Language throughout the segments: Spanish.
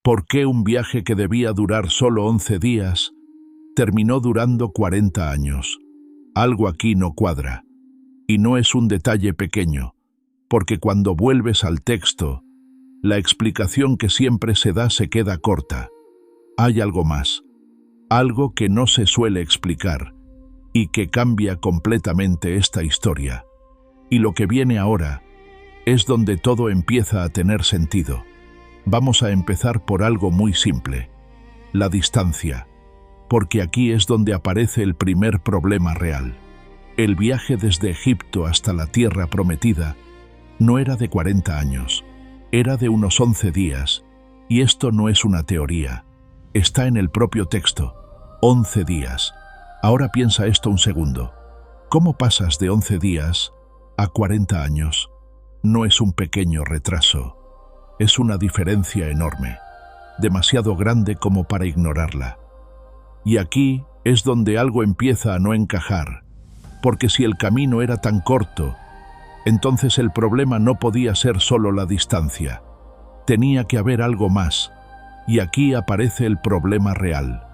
¿Por qué un viaje que debía durar solo 11 días terminó durando 40 años? Algo aquí no cuadra. Y no es un detalle pequeño, porque cuando vuelves al texto, la explicación que siempre se da se queda corta. Hay algo más, algo que no se suele explicar y que cambia completamente esta historia. Y lo que viene ahora es donde todo empieza a tener sentido. Vamos a empezar por algo muy simple, la distancia, porque aquí es donde aparece el primer problema real. El viaje desde Egipto hasta la Tierra Prometida no era de 40 años, era de unos 11 días, y esto no es una teoría, está en el propio texto, 11 días. Ahora piensa esto un segundo. ¿Cómo pasas de 11 días a 40 años? No es un pequeño retraso, es una diferencia enorme, demasiado grande como para ignorarla. Y aquí es donde algo empieza a no encajar, porque si el camino era tan corto, entonces el problema no podía ser solo la distancia. Tenía que haber algo más, y aquí aparece el problema real.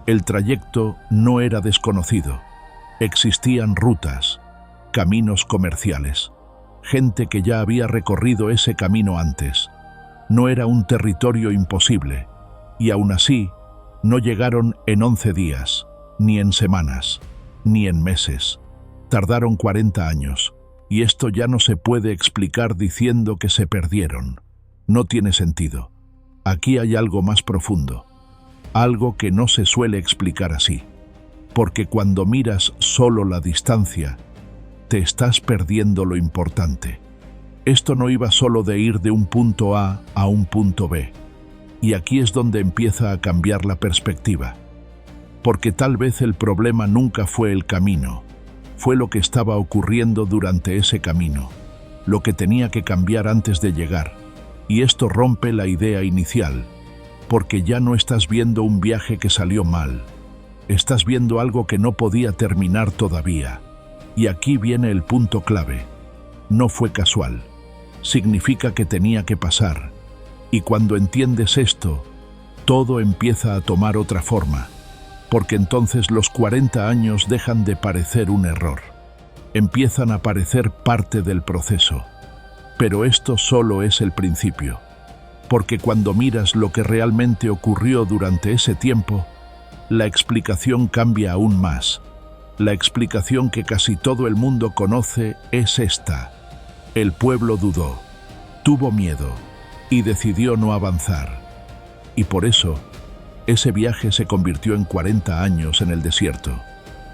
El trayecto no era desconocido. Existían rutas, caminos comerciales, gente que ya había recorrido ese camino antes. No era un territorio imposible, y aún así, no llegaron en 11 días, ni en semanas, ni en meses. Tardaron 40 años, y esto ya no se puede explicar diciendo que se perdieron. No tiene sentido. Aquí hay algo más profundo, algo que no se suele explicar así, porque cuando miras solo la distancia, te estás perdiendo lo importante. Esto no iba solo de ir de un punto A a un punto B, y aquí es donde empieza a cambiar la perspectiva, porque tal vez el problema nunca fue el camino, fue lo que estaba ocurriendo durante ese camino, lo que tenía que cambiar antes de llegar, y esto rompe la idea inicial, porque ya no estás viendo un viaje que salió mal, estás viendo algo que no podía terminar todavía. Y aquí viene el punto clave. No fue casual. Significa que tenía que pasar. Y cuando entiendes esto, todo empieza a tomar otra forma, porque entonces los 40 años dejan de parecer un error. Empiezan a parecer parte del proceso. Pero esto solo es el principio, porque cuando miras lo que realmente ocurrió durante ese tiempo, la explicación cambia aún más. La explicación que casi todo el mundo conoce es esta. El pueblo dudó, tuvo miedo y decidió no avanzar. Y por eso, ese viaje se convirtió en 40 años en el desierto.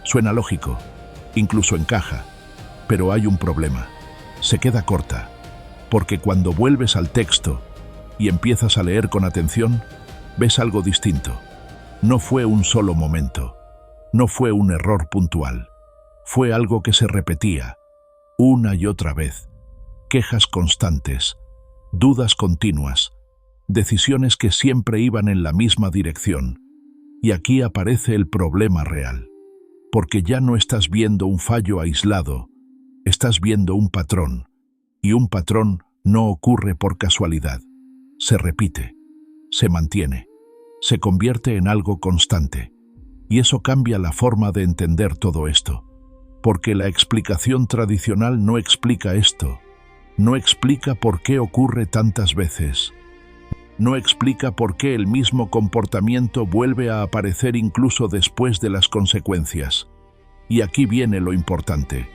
Suena lógico, incluso encaja, pero hay un problema. Se queda corta, porque cuando vuelves al texto y empiezas a leer con atención, ves algo distinto. No fue un solo momento. No fue un error puntual, fue algo que se repetía, una y otra vez. Quejas constantes, dudas continuas, decisiones que siempre iban en la misma dirección. Y aquí aparece el problema real, porque ya no estás viendo un fallo aislado, estás viendo un patrón, y un patrón no ocurre por casualidad. Se repite, se mantiene, se convierte en algo constante. Y eso cambia la forma de entender todo esto, porque la explicación tradicional no explica esto, no explica por qué ocurre tantas veces, no explica por qué el mismo comportamiento vuelve a aparecer incluso después de las consecuencias. Y aquí viene lo importante.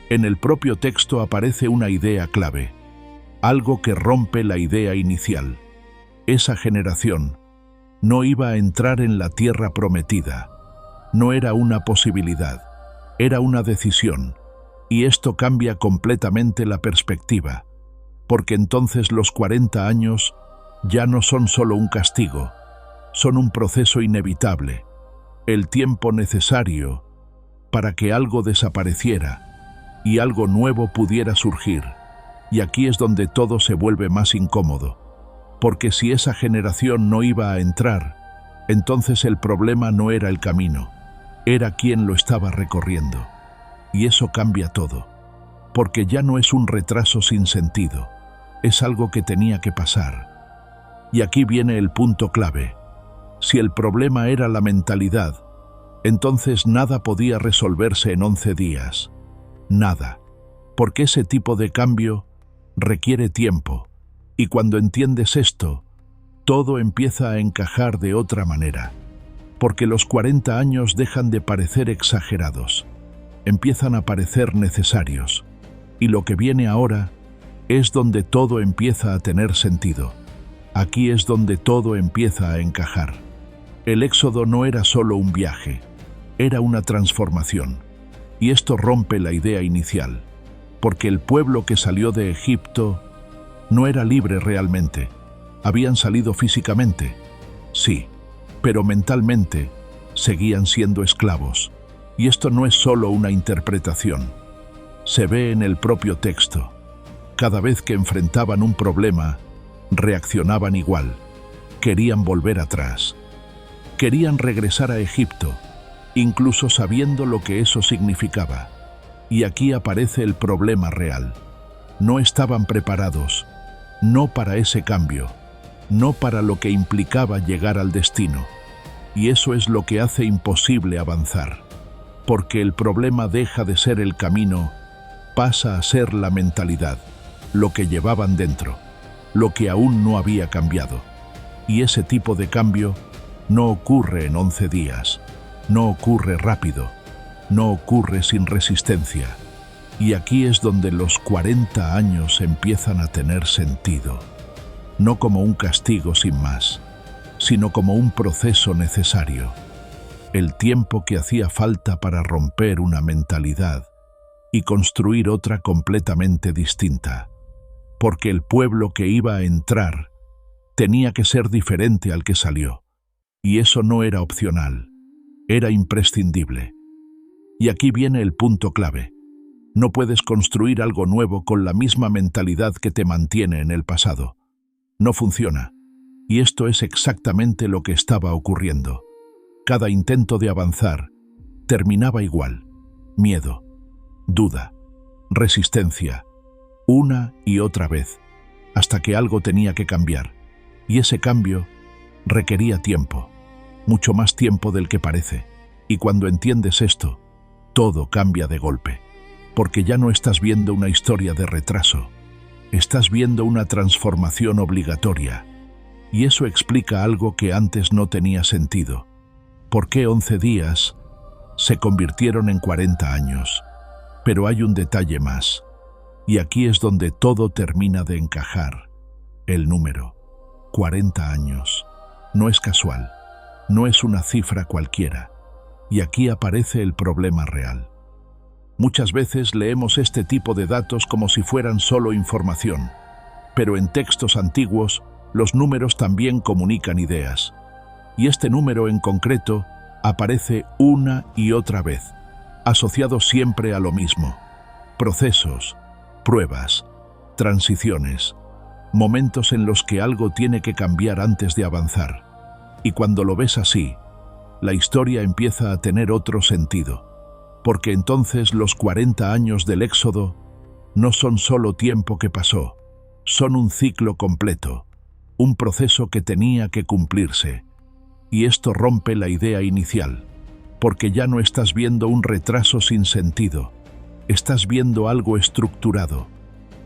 En el propio texto aparece una idea clave, algo que rompe la idea inicial. Esa generación no iba a entrar en la tierra prometida. No era una posibilidad, era una decisión, y esto cambia completamente la perspectiva, porque entonces los 40 años ya no son solo un castigo, son un proceso inevitable, el tiempo necesario para que algo desapareciera y algo nuevo pudiera surgir. Y aquí es donde todo se vuelve más incómodo, porque si esa generación no iba a entrar, entonces el problema no era el camino, era quien lo estaba recorriendo. Y eso cambia todo, porque ya no es un retraso sin sentido, es algo que tenía que pasar. Y aquí viene el punto clave. Si el problema era la mentalidad, entonces nada podía resolverse en 11 días. Nada. Porque ese tipo de cambio requiere tiempo. Y cuando entiendes esto, todo empieza a encajar de otra manera. Porque los 40 años dejan de parecer exagerados. Empiezan a parecer necesarios. Y lo que viene ahora es donde todo empieza a tener sentido. Aquí es donde todo empieza a encajar. El éxodo no era solo un viaje, era una transformación. Y esto rompe la idea inicial, porque el pueblo que salió de Egipto no era libre realmente. Habían salido físicamente, sí, pero mentalmente seguían siendo esclavos. Y esto no es solo una interpretación. Se ve en el propio texto. Cada vez que enfrentaban un problema, reaccionaban igual. Querían volver atrás. Querían regresar a Egipto, incluso sabiendo lo que eso significaba. Y aquí aparece el problema real. No estaban preparados, no para ese cambio, no para lo que implicaba llegar al destino. Y eso es lo que hace imposible avanzar, porque el problema deja de ser el camino, pasa a ser la mentalidad, lo que llevaban dentro, lo que aún no había cambiado. Y ese tipo de cambio no ocurre en 11 días, no ocurre rápido, no ocurre sin resistencia. Y aquí es donde los 40 años empiezan a tener sentido, no como un castigo sin más, sino como un proceso necesario. El tiempo que hacía falta para romper una mentalidad y construir otra completamente distinta. Porque el pueblo que iba a entrar tenía que ser diferente al que salió. Y eso no era opcional, era imprescindible. Y aquí viene el punto clave. No puedes construir algo nuevo con la misma mentalidad que te mantiene en el pasado. No funciona. Y esto es exactamente lo que estaba ocurriendo. Cada intento de avanzar terminaba igual. Miedo, duda, resistencia, una y otra vez, hasta que algo tenía que cambiar. Y ese cambio requería tiempo, mucho más tiempo del que parece. Y cuando entiendes esto, todo cambia de golpe. Porque ya no estás viendo una historia de retraso, estás viendo una transformación obligatoria. Y eso explica algo que antes no tenía sentido. ¿Por qué 11 días se convirtieron en 40 años? Pero hay un detalle más. Y aquí es donde todo termina de encajar. El número, 40 años. No es casual, no es una cifra cualquiera. Y aquí aparece el problema real. Muchas veces leemos este tipo de datos como si fueran solo información, pero en textos antiguos los números también comunican ideas. Y este número en concreto aparece una y otra vez, asociado siempre a lo mismo. Procesos, pruebas, transiciones, momentos en los que algo tiene que cambiar antes de avanzar. Y cuando lo ves así, la historia empieza a tener otro sentido. Porque entonces los 40 años del Éxodo no son solo tiempo que pasó, son un ciclo completo, un proceso que tenía que cumplirse. Y esto rompe la idea inicial, porque ya no estás viendo un retraso sin sentido, estás viendo algo estructurado,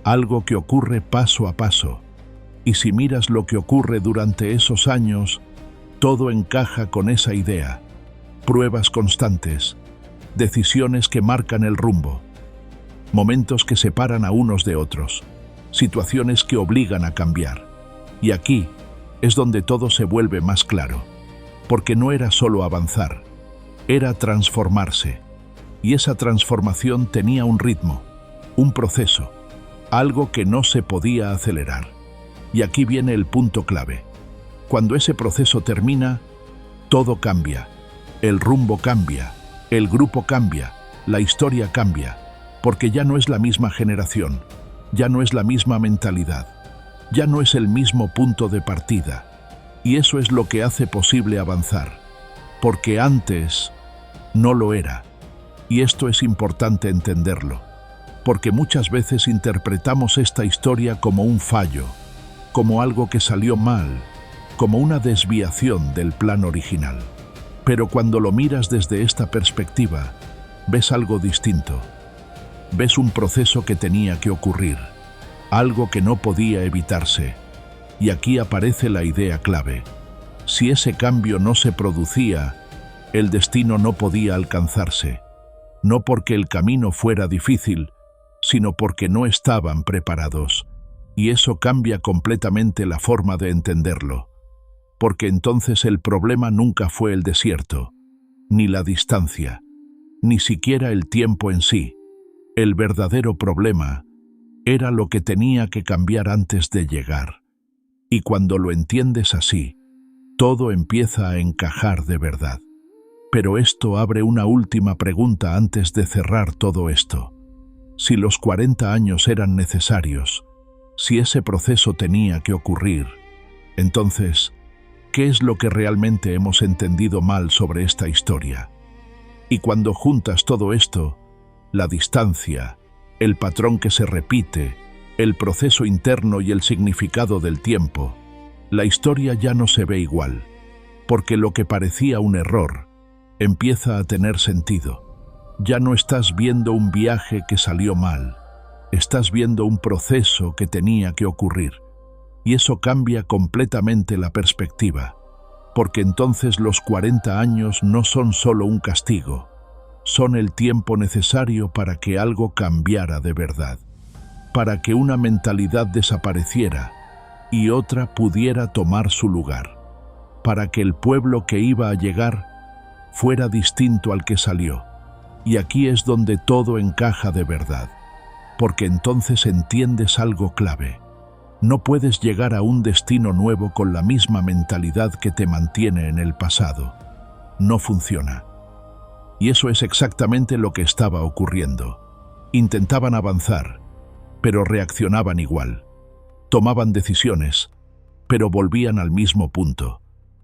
algo que ocurre paso a paso. Y si miras lo que ocurre durante esos años, todo encaja con esa idea. Pruebas constantes, decisiones que marcan el rumbo, momentos que separan a unos de otros, situaciones que obligan a cambiar. Y aquí es donde todo se vuelve más claro, porque no era solo avanzar, era transformarse. Y esa transformación tenía un ritmo, un proceso, algo que no se podía acelerar. Y aquí viene el punto clave. Cuando ese proceso termina, todo cambia, el rumbo cambia, el grupo cambia, la historia cambia, porque ya no es la misma generación, ya no es la misma mentalidad, ya no es el mismo punto de partida. Y eso es lo que hace posible avanzar, porque antes no lo era. Y esto es importante entenderlo, porque muchas veces interpretamos esta historia como un fallo, como algo que salió mal, como una desviación del plan original. Pero cuando lo miras desde esta perspectiva, ves algo distinto. Ves un proceso que tenía que ocurrir, algo que no podía evitarse. Y aquí aparece la idea clave. Si ese cambio no se producía, el destino no podía alcanzarse, no porque el camino fuera difícil, sino porque no estaban preparados. Y eso cambia completamente la forma de entenderlo, porque entonces el problema nunca fue el desierto, ni la distancia, ni siquiera el tiempo en sí. El verdadero problema era lo que tenía que cambiar antes de llegar. Y cuando lo entiendes así, todo empieza a encajar de verdad. Pero esto abre una última pregunta antes de cerrar todo esto. Si los 40 años eran necesarios, si ese proceso tenía que ocurrir, entonces, ¿qué es lo que realmente hemos entendido mal sobre esta historia? Y cuando juntas todo esto, la distancia, el patrón que se repite, el proceso interno y el significado del tiempo, la historia ya no se ve igual, porque lo que parecía un error empieza a tener sentido. Ya no estás viendo un viaje que salió mal, estás viendo un proceso que tenía que ocurrir. Y eso cambia completamente la perspectiva, porque entonces los 40 años no son solo un castigo, son el tiempo necesario para que algo cambiara de verdad, para que una mentalidad desapareciera y otra pudiera tomar su lugar, para que el pueblo que iba a llegar fuera distinto al que salió. Y aquí es donde todo encaja de verdad, porque entonces entiendes algo clave. No puedes llegar a un destino nuevo con la misma mentalidad que te mantiene en el pasado. No funciona. Y eso es exactamente lo que estaba ocurriendo. Intentaban avanzar, pero reaccionaban igual. Tomaban decisiones, pero volvían al mismo punto.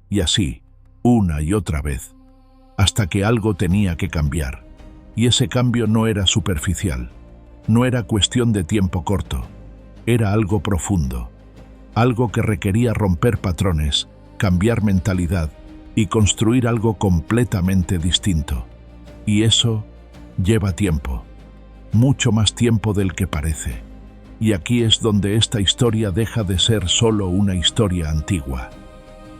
Y así, una y otra vez, hasta que algo tenía que cambiar. Y ese cambio no era superficial, no era cuestión de tiempo corto, era algo profundo, algo que requería romper patrones, cambiar mentalidad y construir algo completamente distinto. Y eso lleva tiempo, mucho más tiempo del que parece. Y aquí es donde esta historia deja de ser solo una historia antigua,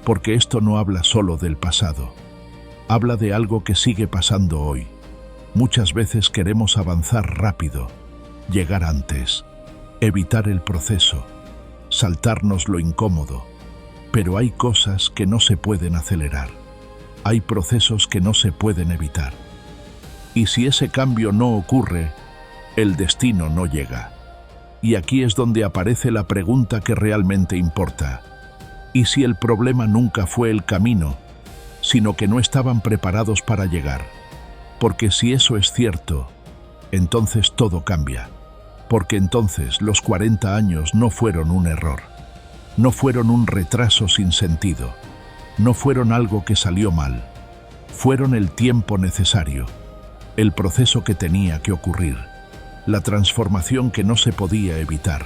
porque esto no habla solo del pasado, habla de algo que sigue pasando hoy. Muchas veces queremos avanzar rápido, llegar antes, evitar el proceso, saltarnos lo incómodo, pero hay cosas que no se pueden acelerar, hay procesos que no se pueden evitar. Y si ese cambio no ocurre, el destino no llega. Y aquí es donde aparece la pregunta que realmente importa. ¿Y si el problema nunca fue el camino, sino que no estaban preparados para llegar? Porque si eso es cierto, entonces todo cambia. Porque entonces los 40 años no fueron un error, no fueron un retraso sin sentido, no fueron algo que salió mal, fueron el tiempo necesario, el proceso que tenía que ocurrir, la transformación que no se podía evitar.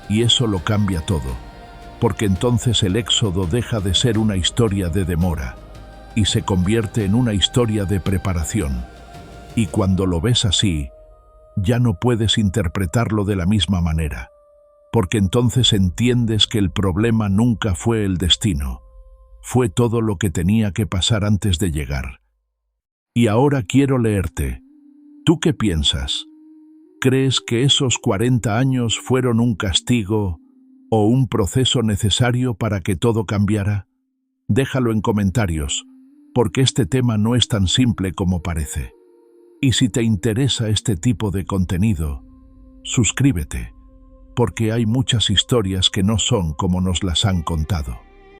Y eso lo cambia todo, porque entonces el éxodo deja de ser una historia de demora y se convierte en una historia de preparación. Y cuando lo ves así, ya no puedes interpretarlo de la misma manera, porque entonces entiendes que el problema nunca fue el destino, fue todo lo que tenía que pasar antes de llegar. Y ahora quiero leerte. ¿Tú qué piensas? ¿Crees que esos 40 años fueron un castigo o un proceso necesario para que todo cambiara? Déjalo en comentarios, porque este tema no es tan simple como parece. Y si te interesa este tipo de contenido, suscríbete, porque hay muchas historias que no son como nos las han contado.